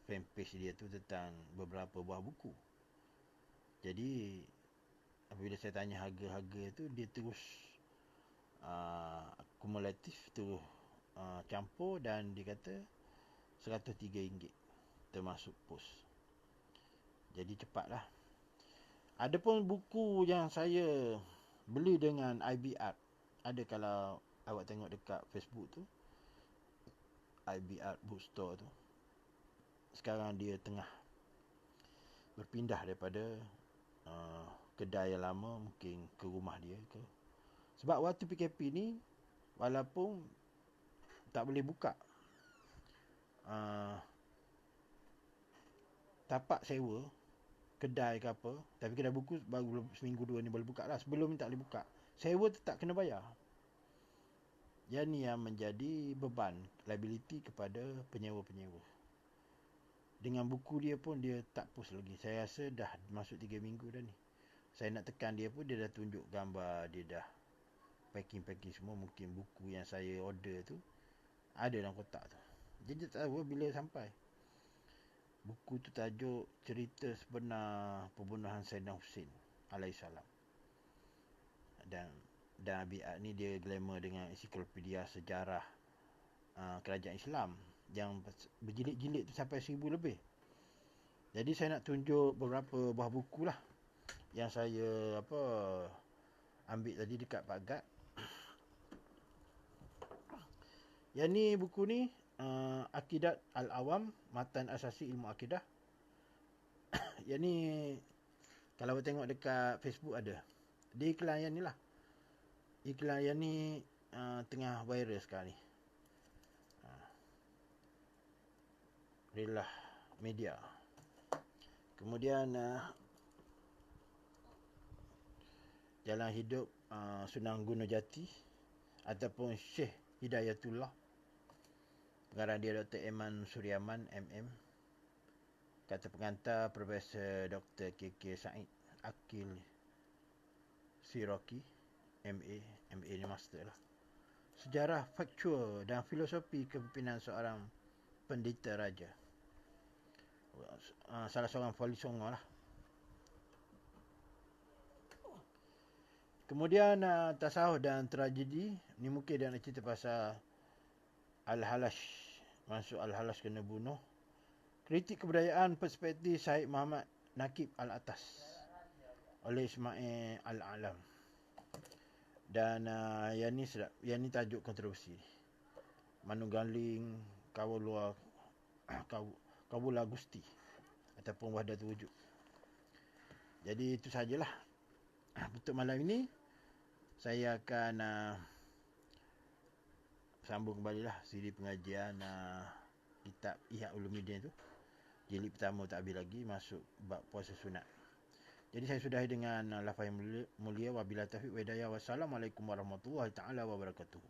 fanpage dia tu tentang beberapa buah buku. Jadi apabila saya tanya harga-harga tu, dia terus kumulatif, terus campur, dan dia kata RM103 termasuk pos. Jadi cepatlah. Ada pun buku yang saya beli dengan IB Art. Ada, kalau awak tengok dekat Facebook tu, IB Art Bookstore tu, sekarang dia tengah berpindah daripada kedai yang lama mungkin ke rumah dia ke. Sebab waktu PKP ni, walaupun tak boleh buka tapak sewa kedai ke apa, tapi kedai buku baru seminggu 2 ni boleh buka lah. Sebelum ni tak boleh buka. Sewa tetap kena bayar. Yang ni yang menjadi beban, liability kepada penyewa-penyewa. Dengan buku dia pun dia tak post lagi. Saya rasa dah masuk 3 minggu dah ni. Saya nak tekan dia pun, dia dah tunjuk gambar, dia dah packing semua. Mungkin buku yang saya order tu ada dalam kotak tu. Jadi tak tahu bila sampai. Buku tu tajuk Cerita Sebenar Pembunuhan Saidina Hussein alaihissalam. Dan Abiat ni dia glamour dengan ensiklopedia sejarah kerajaan Islam yang berjilid-jilid tu sampai 1000 lebih. Jadi saya nak tunjuk beberapa buah buku lah yang saya ambil tadi dekat Pak Gad. Yang ni, buku ni Aqidat Al-Awam, Matan Asasi Ilmu Akidah. Yang ni kalau awak tengok dekat Facebook ada. Dia iklan yang ni lah. Iklan yang ni tengah viral sekarang ni. Relah Media. Kemudian Jalan Hidup Sunang Gunajati ataupun Syekh Hidayatullah. Pengarang dia Dr. Eman Suryaman MM. Kata pengantar Profesor Dr. KK Said Akil Siraki MA. MA ni master lah. Sejarah faktual dan filosofi kepimpinan seorang pendeta raja. Salah seorang Wali Songo lah. Kemudian tasawuf dan tragedi. Ni mungkin dia nak cerita pasal Al-Halash. Masuk Al-Halash kena bunuh. Kritik kebudayaan perspektif Syed Muhammad Nakib Al-Atas oleh Ismail Al-Alam. Dan yang ni sedap. Yang ni tajuk kontroversi. Manunggaling Kawula Gusti ataupun Wahdatul Wujud. Jadi itu sajalah. Untuk malam ini saya akan sambung kembali lah siri pengajian kitab Ihya Ulumuddin tu. Jilid pertama tak habis lagi, masuk bab puasa sunat. Jadi saya sudahi dengan lafaz yang mulia. Wabillahi taufiq wa hidayah. Wassalamualaikum warahmatullahi taala wabarakatuh.